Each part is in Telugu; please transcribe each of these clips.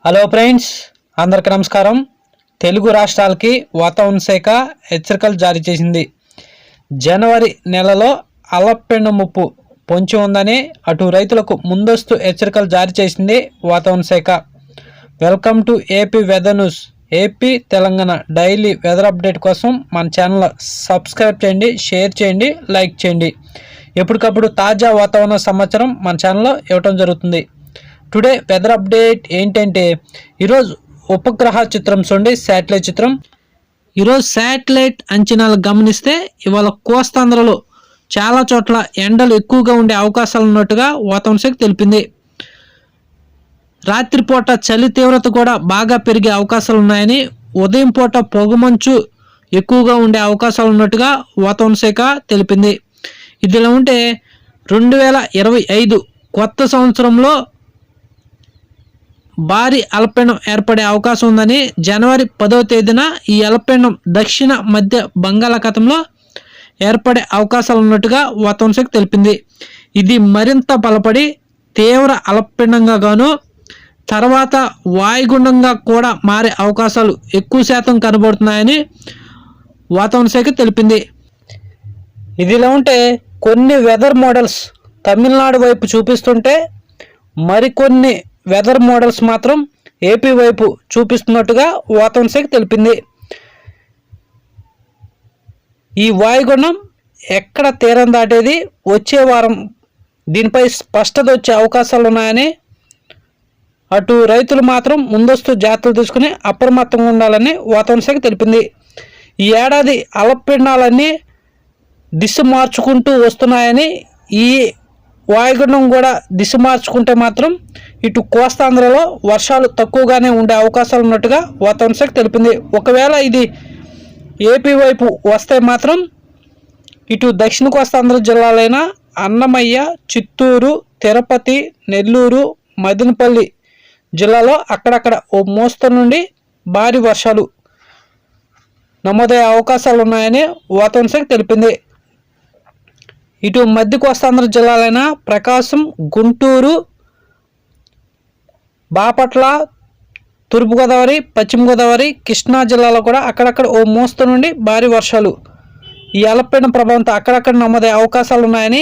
హలో ఫ్రెండ్స్, అందరికీ నమస్కారం. తెలుగు రాష్ట్రాలకి వాతావరణ శాఖ హెచ్చరికలు జారీ చేసింది. జనవరి నెలలో అలపెండ ముప్పు పొంచి ఉందని అటు రైతులకు ముందస్తు హెచ్చరికలు జారీ చేసింది వాతావరణ శాఖ. Welcome to AP weather news. AP Telangana daily weather update కోసం మన ఛానల్ సబ్స్క్రైబ్ చేయండి, షేర్ చేయండి, లైక్ చేయండి. ఎప్పటికప్పుడు తాజా వాతావరణ సమాచారం మన ఛానల్లో ఇవ్వటం జరుగుతుంది. టుడే వెదర్ అప్డేట్ ఏంటంటే, ఈరోజు ఉపగ్రహ చిత్రం చూడండి, శాటిలైట్ చిత్రం. ఈరోజు శాటిలైట్ అంచనాలు గమనిస్తే ఇవాళ కోస్తాంధ్రలో చాలా చోట్ల ఎండలు ఎక్కువగా ఉండే అవకాశాలు ఉన్నట్టుగా వాతావరణ శాఖ తెలిపింది. రాత్రిపూట చలి తీవ్రత కూడా బాగా పెరిగే అవకాశాలు ఉన్నాయని, ఉదయం పూట పొగమంచు ఎక్కువగా ఉండే అవకాశాలు ఉన్నట్టుగా వాతావరణ శాఖ తెలిపింది. ఇదిలా ఉంటే 2025 కొత్త సంవత్సరంలో భారీ అల్పపీడనం ఏర్పడే అవకాశం ఉందని, జనవరి 10వ తేదీన ఈ అల్పపీడనం దక్షిణ మధ్య బంగాళాఖాతంలో ఏర్పడే అవకాశాలు ఉన్నట్టుగా వాతావరణ శాఖ తెలిపింది. ఇది మరింత బలపడి తీవ్ర అల్పపీడనంగా గాను తర్వాత వాయుగుండంగా కూడా మారే అవకాశాలు ఎక్కువ శాతం కనబడుతున్నాయని వాతావరణ శాఖ తెలిపింది. ఇదిలా ఉంటే కొన్ని వెదర్ మోడల్స్ తమిళనాడు వైపు చూపిస్తుంటే, మరికొన్ని వెదర్ మోడల్స్ మాత్రం ఏపీ వైపు చూపిస్తున్నట్టుగా వాతావరణ శాఖ తెలిపింది. ఈ వాయుగుండం ఎక్కడ తీరం దాటేది వచ్చే వారం దీనిపై స్పష్టత వచ్చే అవకాశాలు ఉన్నాయని, అటు రైతులు మాత్రం ముందస్తు జాగ్రత్తలు తీసుకుని అప్రమత్తంగా ఉండాలని వాతావరణ శాఖ తెలిపింది. ఈ ఏడాది అల్పపీడనాలన్నీ దిశ మార్చుకుంటూ వస్తున్నాయని, ఈ వాయుగుండం కూడా దిశ మార్చుకుంటే మాత్రం ఇటు కోస్తాంధ్రలో వర్షాలు తక్కువగానే ఉండే అవకాశాలు ఉన్నట్టుగా వాతావరణ శాఖ తెలిపింది. ఒకవేళ ఇది ఏపీ వైపు వస్తే మాత్రం ఇటు దక్షిణ కోస్తాంధ్ర జిల్లాలైన అన్నమయ్య, చిత్తూరు, తిరుపతి, నెల్లూరు, మదనపల్లి జిల్లాలో అక్కడక్కడ ఓ మోస్తరు నుండి భారీ వర్షాలు నమోదయ్యే అవకాశాలు ఉన్నాయని వాతావరణ శాఖ తెలిపింది. ఇటు మధ్య కోస్తాంధ్ర జిల్లాలైన ప్రకాశం, గుంటూరు, బాపట్ల, తూర్పుగోదావరి, పశ్చిమ గోదావరి, కృష్ణా జిల్లాలో కూడా అక్కడక్కడ ఓ మోస్తరు నుండి భారీ వర్షాలు ఈ అల్పపీడనం ప్రభావంతో అక్కడక్కడ నమోదయ్యే అవకాశాలు ఉన్నాయని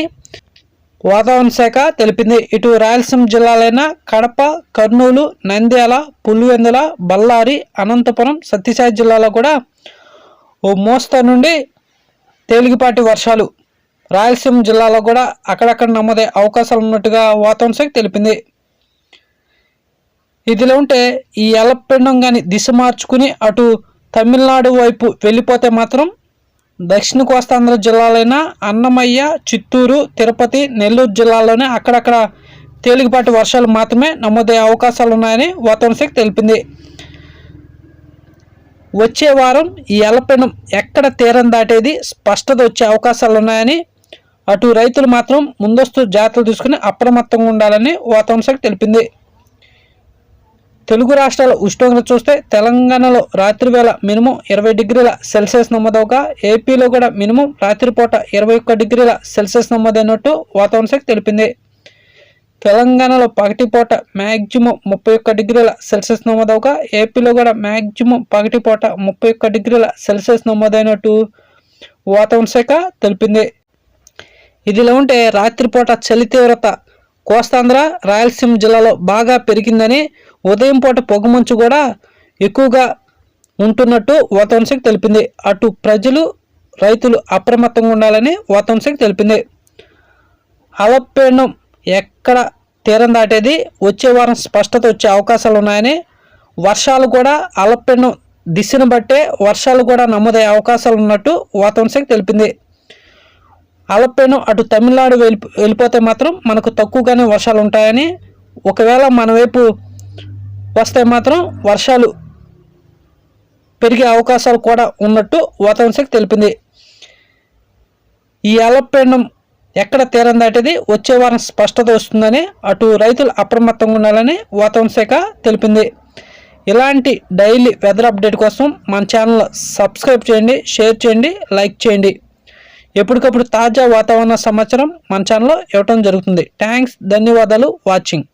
వాతావరణ శాఖ తెలిపింది. ఇటు రాయలసీమ జిల్లాలైన కడప, కర్నూలు, నంద్యాల, పులివెందుల, బళ్ళారి, అనంతపురం, సత్యసాయి జిల్లాలో కూడా ఓ మోస్తరు నుండి తేలికపాటి వర్షాలు, రాయలసీమ జిల్లాలో కూడా అక్కడక్కడ నమోదయ్యే అవకాశాలు ఉన్నట్టుగా వాతావరణ శాఖ తెలిపింది. ఇదిలో ఉంటే ఈ అల్పపీడనం కానీ దిశ మార్చుకుని అటు తమిళనాడు వైపు వెళ్ళిపోతే మాత్రం దక్షిణ కోస్తాంధ్ర జిల్లాలైన అన్నమయ్య, చిత్తూరు, తిరుపతి, నెల్లూరు జిల్లాల్లోనే అక్కడక్కడ తేలికపాటి వర్షాలు మాత్రమే నమోదయ్యే అవకాశాలు ఉన్నాయని వాతావరణ శాఖ తెలిపింది. వచ్చే వారం ఈ అల్పపీడనం ఎక్కడ తీరం దాటేది స్పష్టత వచ్చే అవకాశాలు ఉన్నాయని, అటు రైతులు మాత్రం ముందస్తు జాగ్రత్తలు తీసుకుని అప్రమత్తంగా ఉండాలని వాతావరణ శాఖ తెలిపింది. తెలుగు రాష్ట్రాల ఉష్ణోగ్రత చూస్తే తెలంగాణలో రాత్రి వేళ మినిమం 20 డిగ్రీల సెల్సియస్ నమోదవగా, ఏపీలో కూడా మినిమం రాత్రిపూట 21 డిగ్రీల సెల్సియస్ నమోదైనట్టు వాతావరణ శాఖ తెలిపింది. తెలంగాణలో పగటిపూట మ్యాక్సిమం 31 డిగ్రీల సెల్సియస్ నమోదవగా, ఏపీలో కూడా మ్యాక్సిమం పగటిపూట 31 డిగ్రీల సెల్సియస్ నమోదైనట్టు వాతావరణ శాఖ తెలిపింది. ఇదిలా ఉంటే రాత్రిపూట చలి తీవ్రత కోస్తాంధ్ర, రాయలసీమ జిల్లాలో బాగా పెరిగిందని, ఉదయం పూట పొగమంచు కూడా ఎక్కువగా ఉంటున్నట్టు వాతావరణ శాఖ తెలిపింది. అటు ప్రజలు, రైతులు అప్రమత్తంగా ఉండాలని వాతావరణ శాఖ తెలిపింది. అల్పపీడనం ఎక్కడ తీరం దాటేది వచ్చే వారం స్పష్టత వచ్చే అవకాశాలు ఉన్నాయని, వర్షాలు కూడా అల్పపీడనం దిశను బట్టే వర్షాలు కూడా నమోదయ్యే అవకాశాలు ఉన్నట్టు వాతావరణ శాఖ తెలిపింది. అల్పపీడనం అటు తమిళనాడు వెళ్ళిపోతే మాత్రం మనకు తక్కువగానే వర్షాలు ఉంటాయని, ఒకవేళ మన వైపు వస్తే మాత్రం వర్షాలు పెరిగే అవకాశాలు కూడా ఉన్నట్టు వాతావరణ శాఖ తెలిపింది. ఈ అల్పపీడనం ఎక్కడ తీరం దాటేది వచ్చే వారం స్పష్టత వస్తుందని, అటు రైతులు అప్రమత్తంగా ఉండాలని వాతావరణ శాఖ తెలిపింది. ఇలాంటి డైలీ వెదర్ అప్డేట్ కోసం మన ఛానల్ సబ్స్క్రైబ్ చేయండి, షేర్ చేయండి, లైక్ చేయండి. ఎప్పటికప్పుడు తాజా వాతావరణ సమాచారం మన ఛానల్లో ఇవ్వటం జరుగుతుంది. థ్యాంక్స్, ధన్యవాదాలు వాచింగ్.